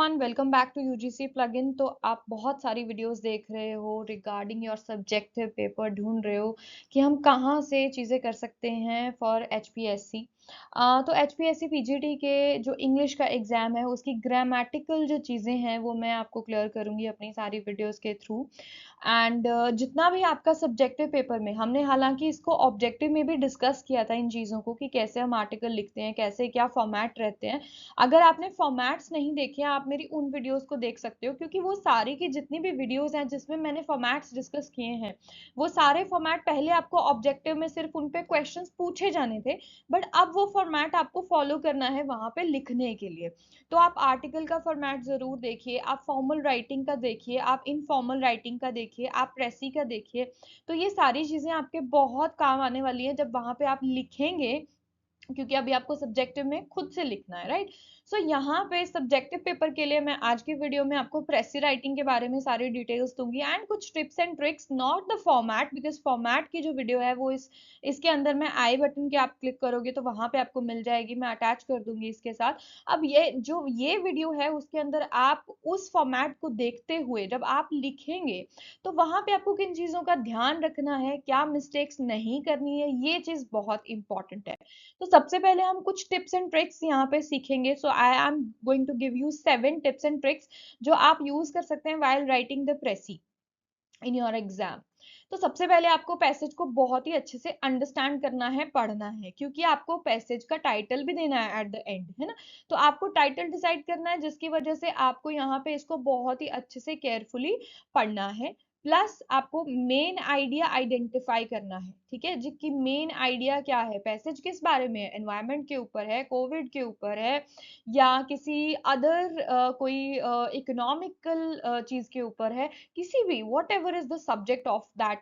Everyone, welcome back to UGC plugin. तो आप बहुत सारी वीडियोस देख रहे हो रिगार्डिंग योर सब्जेक्टिव पेपर, ढूंढ रहे हो कि हम कहाँ से चीज़ें कर सकते हैं फॉर एचपीएससी। तो एचपीएससी पीजीटी के जो इंग्लिश का एग्ज़ाम है उसकी ग्रामेटिकल जो चीज़ें हैं वो मैं आपको क्लियर करूँगी अपनी सारी वीडियोस के थ्रू। एंड जितना भी आपका सब्जेक्टिव पेपर में, हमने हालांकि इसको ऑब्जेक्टिव में भी डिस्कस किया था इन चीज़ों को कि कैसे हम आर्टिकल लिखते हैं, कैसे क्या फॉर्मेट रहते हैं। अगर आपने फॉर्मेट्स नहीं देखे आप मेरी उन वीडियोस को देख सकते हो, क्योंकि वो सारी की जितनी भी वीडियोस हैं जिसमें मैंने फॉर्मेट्स डिस्कस किए हैं वो सारे फॉर्मेट पहले आपको ऑब्जेक्टिव में सिर्फ उन पे क्वेश्चंस पूछे जाने थे, बट अब वो फॉर्मेट आपको फॉलो करना है वहां पे लिखने के लिए। तो आप आर्टिकल का फॉर्मेट जरूर देखिए, आप फॉर्मल राइटिंग का देखिए, आप इनफॉर्मल राइटिंग का देखिए, आप प्रेसी का देखिए। तो ये सारी चीजें आपके बहुत काम आने वाली है जब वहां पे आप लिखेंगे, क्योंकि अभी आपको सब्जेक्टिव में खुद से लिखना है, राइट। सो यहाँ पे सब्जेक्टिव पेपर के लिए मैं आज की वीडियो में आपको प्रेसी राइटिंग के बारे में सारी डिटेल्स दूंगी एंड कुछ tips and tricks, not the format, because format की जो वीडियो है वो इसके अंदर मैं आई बटन के आप क्लिक करोगे तो वहां पे आपको मिल जाएगी, मैं अटैच कर दूंगी इसके साथ। अब ये वीडियो है उसके अंदर आप उस फॉर्मेट को देखते हुए जब आप लिखेंगे तो वहां पे आपको किन चीजों का ध्यान रखना है, क्या मिस्टेक्स नहीं करनी है, ये चीज बहुत इंपॉर्टेंट है। तो सबसे पहले हम कुछ टिप्स एंड ट्रिक्स यहाँ पे सीखेंगे। So I am going to give you 7 tips and tricks जो आप यूज कर सकते हैं while writing the precis in your exam. तो सबसे पहले आपको पैसेज को बहुत ही अच्छे से अंडरस्टैंड करना है, पढ़ना है, क्योंकि आपको पैसेज का टाइटल भी देना है एट द एंड, है ना। तो आपको टाइटल डिसाइड करना है जिसकी वजह से आपको यहाँ पे इसको बहुत ही अच्छे से केयरफुली पढ़ना है। प्लस आपको मेन आइडिया आइडेंटिफाई करना है, ठीक है जी, कि मेन आइडिया क्या है, पैसेज किस बारे में है, एनवायरनमेंट के ऊपर है, कोविड के ऊपर है, या किसी अदर कोई इकोनॉमिकल चीज के ऊपर है, किसी भी what ever is the subject of that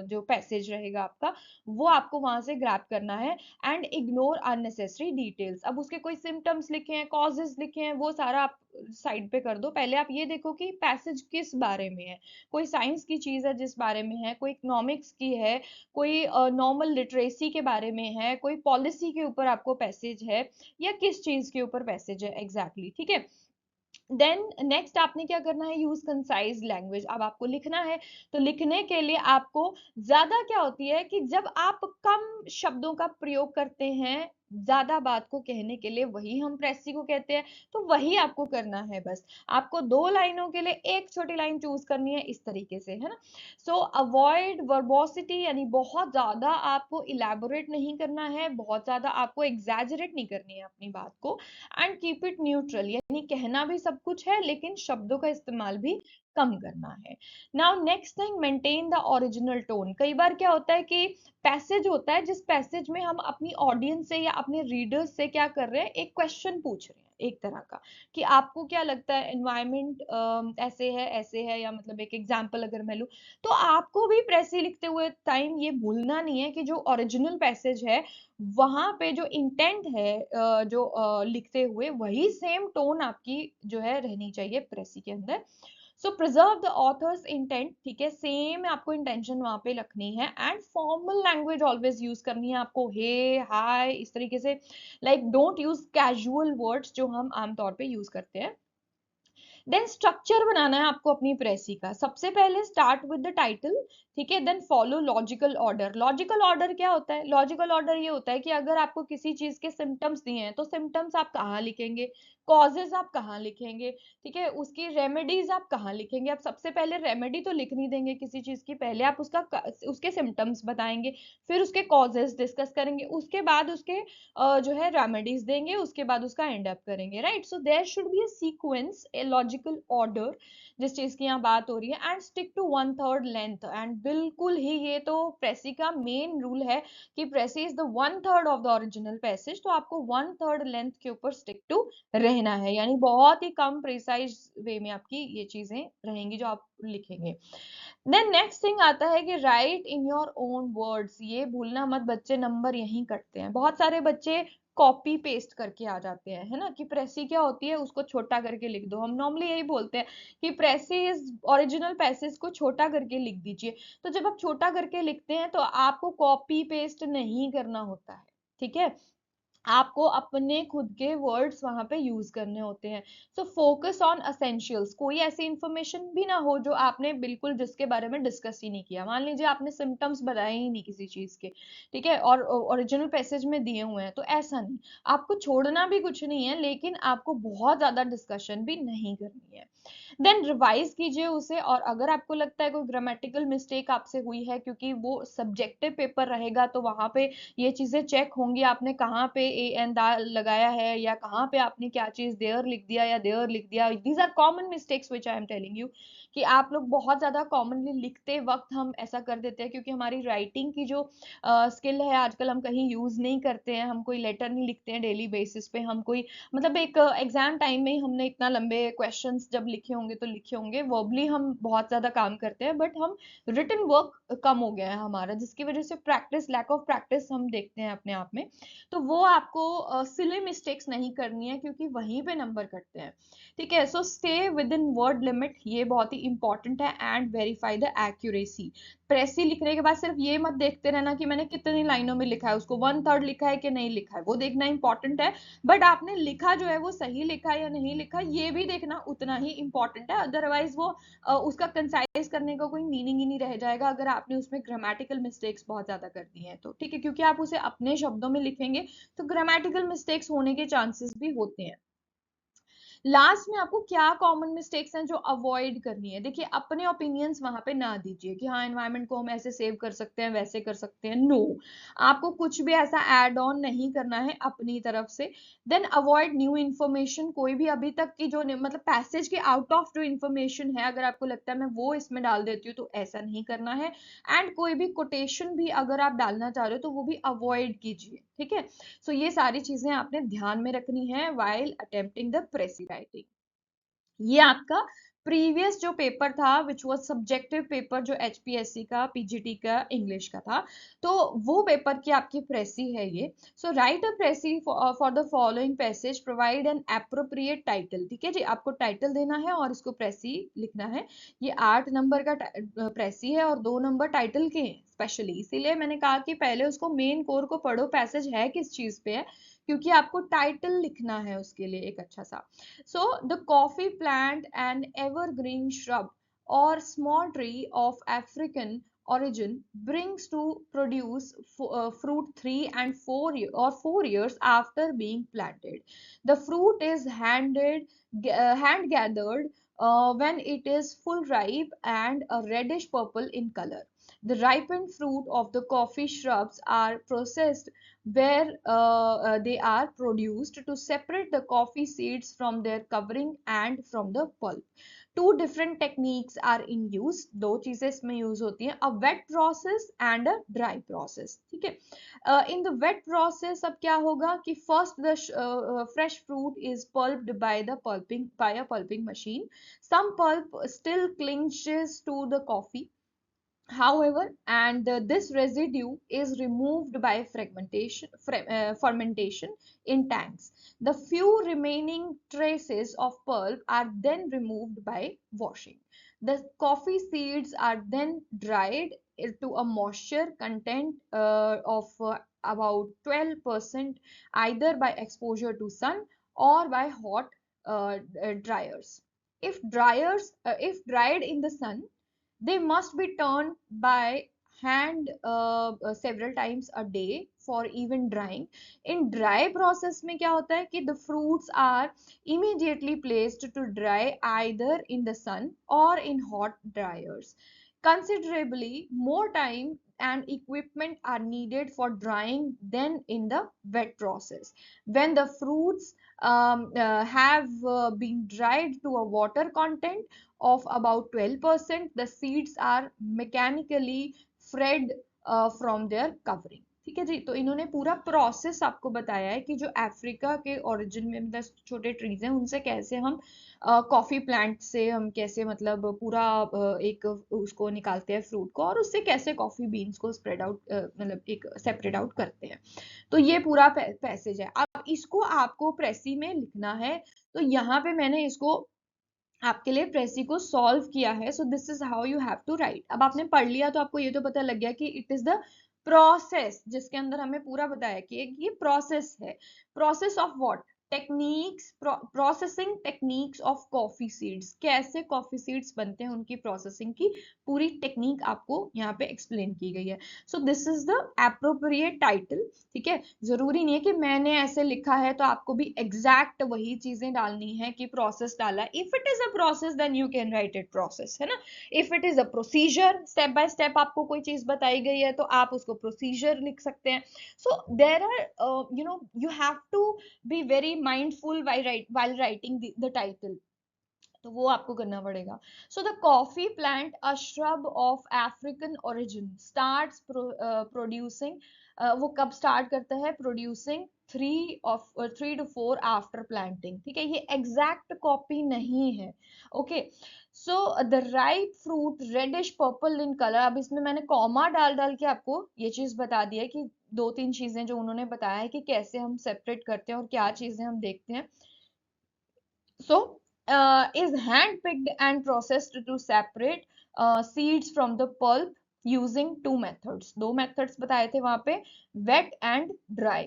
जो पैसेज रहेगा आपका, वो आपको वहां से ग्रैब करना है। And ignore unnecessary details. अब उसके कोई सिम्टम्स लिखे हैं, कॉजेज लिखे हैं, वो सारा आप साइड पे कर दो। पहले आप ये देखो कि पैसेज किस बारे में है, कोई साइंस की चीज है जिस बारे में है, कोई इकोनॉमिक्स की है, कोई नॉर्मल लिटरेसी के बारे में है, कोई पॉलिसी के ऊपर आपको पैसेज है, या किस चीज के ऊपर पैसेज है एग्जैक्टली, ठीक है। देन नेक्स्ट आपने क्या करना है, यूज कंसाइज लैंग्वेज। अब आपको लिखना है तो लिखने के लिए आपको ज्यादा क्या होती है कि जब आप कम शब्दों का प्रयोग करते हैं ज्यादा बात को कहने के लिए, वही हम प्रेसी को कहते हैं, तो वही आपको करना है। बस आपको 2 लाइनों के लिए एक छोटी लाइन चूज करनी है, इस तरीके से, है ना। सो अवॉइड वर्बोसिटी, यानी बहुत ज्यादा आपको इलेबोरेट नहीं करना है, बहुत ज्यादा आपको एग्जैजरेट नहीं करनी है अपनी बात को। एंड कीप इट न्यूट्रल, यानी कहना भी सब कुछ है लेकिन शब्दों का इस्तेमाल भी कम करना है। Now next thing, maintain the original tone. कई बार क्या होता है कि पैसेज होता है जिस पैसेज में हम अपनी ऑडियंस से या अपने रीडर्स से क्या कर रहे हैं, एक क्वेश्चन पूछ रहे हैं एक तरह का, कि आपको क्या लगता है एनवायरमेंट ऐसे है, या मतलब एक एग्जांपल अगर मैं लूं, तो आपको भी प्रेसी लिखते हुए टाइम ये भूलना नहीं है कि जो ओरिजिनल पैसेज है वहां पे जो इंटेंट है जो लिखते हुए, वही सेम टोन आपकी जो है रहनी चाहिए प्रेसी के अंदर। सो प्रिजर्व द ऑथर्स इंटेंट, ठीक है, सेम आपको इंटेंशन वहां पे रखनी है। And formal language always use करनी है आपको, हे हाय इस तरीके से, like don't use casual words जो हम आमतौर पे यूज करते हैं। देन स्ट्रक्चर बनाना है आपको अपनी प्रेसी का। सबसे पहले स्टार्ट विद द टाइटल, ठीक है, then follow logical order. Logical order क्या होता है, लॉजिकल ऑर्डर ये होता है कि अगर आपको किसी चीज के सिम्टम्स दिए हैं तो सिम्टम्स आप कहाँ लिखेंगे, कॉजेज आप कहाँ लिखेंगे, ठीक है, उसकी रेमेडीज आप कहाँ लिखेंगे। आप सबसे पहले रेमेडी तो लिख नहीं देंगे किसी चीज की, पहले आप उसके सिम्टम्स बताएंगे, फिर उसके कॉजेज डिस्कस करेंगे, उसके बाद उसके जो है रेमेडीज देंगे, उसके बाद उसका एंड अप करेंगे, right. So there should be a sequence, a logical order जिस चीज की यहाँ बात हो रही है। And stick to 1/3 length. And बिल्कुल ही ये तो प्रेसी का मेन रूल है कि precis is the 1/3 of the original passage, तो आपको 1/3 लेंथ के ऊपर स्टिक टू रहना है, यानी बहुत ही कम प्रिसाइज वे में आपकी ये चीजें रहेंगी जो आप लिखेंगे। देन नेक्स्ट थिंग आता है कि right in your own words. ये भूलना मत, बच्चे नंबर यहीं कटते हैं। बहुत सारे बच्चे कॉपी पेस्ट करके आ जाते हैं, है ना, कि प्रेसी क्या होती है उसको छोटा करके लिख दो। हम नॉर्मली यही बोलते हैं कि प्रेसी इज ओरिजिनल पैसेज को छोटा करके लिख दीजिए। तो जब आप छोटा करके लिखते हैं तो आपको कॉपी पेस्ट नहीं करना होता है, ठीक है। आपको अपने खुद के वर्ड्स वहां पे यूज करने होते हैं। सो फोकस ऑन असेंशियल्स, कोई ऐसी इंफॉर्मेशन भी ना हो जो आपने बिल्कुल जिसके बारे में डिस्कस ही नहीं किया। मान लीजिए आपने सिम्टम्स बताए ही नहीं किसी चीज के, ठीक है, और ओरिजिनल पैसेज में दिए हुए हैं, तो ऐसा नहीं। आपको छोड़ना भी कुछ नहीं है, लेकिन आपको बहुत ज्यादा डिस्कशन भी नहीं करनी है। देन रिवाइज कीजिए उसे, और अगर आपको लगता है कोई ग्रामेटिकल मिस्टेक आपसे हुई है, क्योंकि वो सब्जेक्टिव पेपर रहेगा, तो वहां पे ये चीजें चेक होंगी, आपने कहाँ पे ए एन दाल लगाया है, या कहाँ पे आपने क्या चीज देयर लिख दिया या देयर लिख दिया। These are common mistakes which I am telling you, कि आप लोग बहुत ज्यादा कॉमनली लिखते वक्त हम ऐसा कर देते हैं, क्योंकि हमारी राइटिंग की जो स्किल है आजकल हम कहीं यूज नहीं करते हैं, हम कोई लेटर नहीं लिखते हैं डेली बेसिस पे, हम कोई मतलब एक एग्जाम टाइम में ही हमने इतना लंबे क्वेश्चंस जब लिखे होंगे तो लिखे होंगे, वर्बली हम बहुत ज्यादा काम करते हैं, बट हम रिटन वर्क कम हो गया है हमारा, जिसकी वजह से प्रैक्टिस, लैक ऑफ प्रैक्टिस हम देखते हैं अपने आप में। तो वो आपको सिली मिस्टेक्स नहीं करनी है, क्योंकि वहीं पे नंबर कटते हैं। ठीक है, so stay within word limit, ये बहुत ही इंपॉर्टेंट है। And verify the accuracy. Precis लिखने के बाद सिर्फ ये मत देखते रहना कि मैंने कितनी लाइनों में लिखा है, उसको 1/3 लिखा है कि नहीं लिखा है, वो देखना इंपॉर्टेंट है। बट आपने लिखा जो है वो सही लिखा है या नहीं लिखा, ये भी देखना उतना ही इंपॉर्टेंट है। अदरवाइज वो उसका कंसाइज करने का कोई मीनिंग ही नहीं रह जाएगा, अगर आपने उसमें ग्रामेटिकल मिस्टेक्स बहुत ज्यादा कर दी हैं तो। ठीक है, क्योंकि आप उसे अपने शब्दों में लिखेंगे तो ग्रामेटिकल मिस्टेक्स होने के चांसेस भी होते हैं। लास्ट में आपको क्या कॉमन मिस्टेक्स हैं जो अवॉइड करनी है। देखिए, अपने ओपिनियंस वहां पे ना दीजिए कि हाँ एनवायरनमेंट को हम ऐसे सेव कर सकते हैं, वैसे कर सकते हैं। नो, आपको कुछ भी ऐसा ऐड ऑन नहीं करना है अपनी तरफ से। देन अवॉइड न्यू इन्फॉर्मेशन, कोई भी अभी तक की जो मतलब पैसेज के आउट ऑफ जो इन्फॉर्मेशन है, अगर आपको लगता है मैं वो इसमें डाल देती हूँ, तो ऐसा नहीं करना है। एंड कोई भी कोटेशन भी अगर आप डालना चाह रहे हो तो वो भी अवॉइड कीजिए। ठीक है, सो ये सारी चीजें आपने ध्यान में रखनी है व्हाइल अटेम्प्टिंग द प्रेसी राइटिंग। ये आपका प्रीवियस जो पेपर था विच वाज सब्जेक्टिव पेपर, जो एचपीएससी का पीजीटी का इंग्लिश का था, तो वो पेपर की आपकी प्रेसी है ये। So write a precis for the following passage, provide an appropriate title. ठीक है जी, आपको टाइटल देना है और इसको प्रेसी लिखना है। ये 8 नंबर का प्रेसी है और 2 नंबर टाइटल के हैं स्पेशली, इसीलिए मैंने कहा कि पहले उसको मेन कोर को पढ़ो, पैसेज है किस चीज पे है, क्योंकि आपको टाइटल लिखना है उसके लिए एक अच्छा सा। So the coffee plant, an evergreen shrub or small tree of African origin, brings to produce fruit 3 and 4 years after being planted. The fruit is hand gathered when it is full ripe and a reddish purple in color. The ripened fruit of the coffee shrubs are processed where they are produced to separate the coffee seeds from their covering and from the pulp. Two different techniques are in use, दो चीजें इसमें use होती हैं, a wet process and a dry process। ठीक है, in the wet process अब क्या होगा कि first the fresh fruit is pulped by a pulping machine. Some pulp still clings to the coffee, however, and this residue is removed by fermentation in tanks. The few remaining traces of pulp are then removed by washing. The coffee seeds are then dried to a moisture content of about 12%, either by exposure to sun or by hot dryers. If dried in the sun, they must be turned by hand several times a day for even drying. In dry process में क्या होता है कि the fruits are immediately placed to dry either in the sun or in hot dryers. Considerably more time and equipment are needed for drying than in the wet process. When the fruits have been dried to a water content of about 12%, the seeds are mechanically freed from their covering। ठीक है जी, तो इन्होंने पूरा process आपको बताया है कि जो अफ्रीका के ओरिजिन में मतलब छोटे ट्रीज हैं, उनसे कैसे हम कॉफी प्लांट से हम कैसे मतलब पूरा एक उसको निकालते हैं फ्रूट को, और उससे कैसे कॉफी बीन्स को स्प्रेड आउट मतलब एक सेपरेट आउट करते हैं। तो ये पूरा पैसेज है। अब इसको आपको प्रेसी में लिखना है, तो यहाँ पे मैंने इसको आपके लिए प्रेसी को सॉल्व किया है। So this is how you have to write. अब आपने पढ़ लिया तो आपको ये तो पता लग गया कि इट इज द प्रोसेस, जिसके अंदर हमें पूरा बताया कि ये प्रोसेस है। Process of what? Techniques, processing techniques of coffee seeds, कैसे कॉफी सीड्स बनते हैं, उनकी प्रोसेसिंग की पूरी टेक्निक आपको यहाँ पे एक्सप्लेन की गई है। So this is the appropriate title, ठीक है। जरूरी नहीं है कि मैंने ऐसे लिखा है तो आपको भी एग्जैक्ट वही चीजें डालनी है कि प्रोसेस डाला। If it is a process then you can write it process, है ना। If it is a procedure, step by step आपको कोई चीज बताई गई है तो आप उसको प्रोसीजर लिख सकते हैं। So there are you have to be very mindful while writing the title, तो वो आपको करना पड़ेगा। So the coffee plant, a shrub of African origin, starts producing, वो कब स्टार्ट करता है प्रोड्यूसिंग? 3 to 4 आफ्टर प्लांटिंग, ठीक है। ये एग्जैक्ट कॉपी नहीं है, okay. So the ripe fruit reddish purple in colour, अब इसमें मैंने कॉमा डाल डाल के आपको ये चीज बता दिया है कि 2-3 चीजें जो उन्होंने बताया है कि कैसे हम सेपरेट करते हैं और क्या चीजें हम देखते हैं। So is hand picked and processed to separate seeds from the pulp using 2 methods, 2 methods बताए थे वहां पे, wet and dry,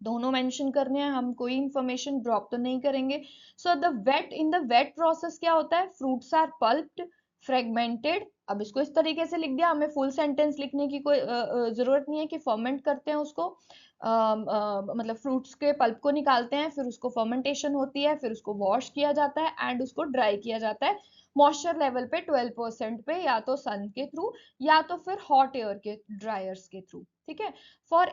दोनों मेंशन करने हैं, हम कोई इंफॉर्मेशन ड्रॉप तो नहीं करेंगे। So the wet, in the wet process क्या होता है? फ्रूट्स आर पल्प्ड, फ्रेगमेंटेड, अब इसको इस तरीके से लिख दिया, हमें फुल सेंटेंस लिखने की कोई जरूरत नहीं है कि फर्मेंट करते हैं उसको, मतलब फ्रूट्स के पल्प को निकालते हैं, फिर उसको फर्मेंटेशन होती है, फिर उसको वॉश किया जाता है एंड उसको ड्राई किया जाता है मॉइस्चर लेवल पे 12% पे, या तो सन के थ्रू या तो फिर हॉट एयर के ड्रायर्स के थ्रू, ठीक है। For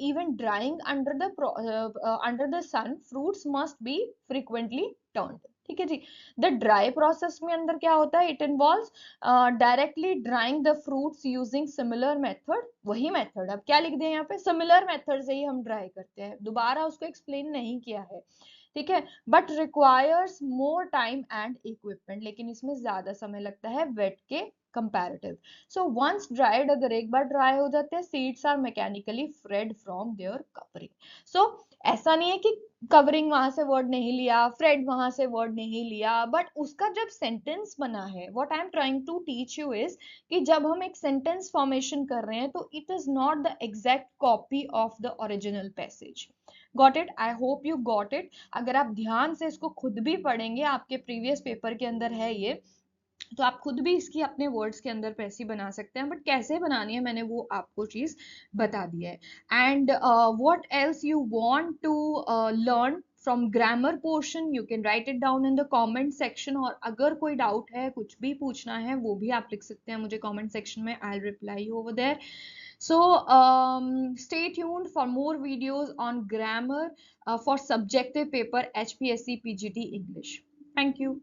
even drying under the sun, fruits must be frequently turned, ठीक है जी। द ड्राई प्रोसेस में अंदर क्या होता है? It involves directly drawing the fruits using similar method, वही मेथड, अब क्या लिख दिया यहाँ पे? सिमिलर मेथड से ही हम ड्राई करते हैं, दोबारा उसको एक्सप्लेन नहीं किया है, ठीक है। But requires more time and equipment, लेकिन इसमें ज्यादा समय लगता है वेट के कंपैरेटिव। सो वंस ड्राइड, अगर एक बार ड्राई हो जाते हैं, seeds are mechanically freed from their covering. So ऐसा नहीं है कि कवरिंग वहां से वर्ड नहीं लिया, फ्रेड वहां से वर्ड नहीं लिया, बट उसका जब सेंटेंस बना है, what I am trying to teach you is कि जब हम एक सेंटेंस फॉर्मेशन कर रहे हैं तो it is not the exact copy of the original passage. Got it? I hope you got it. अगर आप ध्यान से इसको खुद भी पढ़ेंगे, आपके प्रीवियस पेपर के अंदर है ये, तो आप खुद भी इसकी अपने वर्ड्स के अंदर पैसी बना सकते हैं, बट कैसे बनानी है मैंने वो आपको चीज बता दी है। And what else you want to learn from grammar portion, you can write it down in the comment section, और अगर कोई डाउट है, कुछ भी पूछना है, वो भी आप लिख सकते हैं मुझे कमेंट सेक्शन में, I will reply over there. So stay tuned for more videos on grammar for subjective paper HPSC PGT English. Thank you.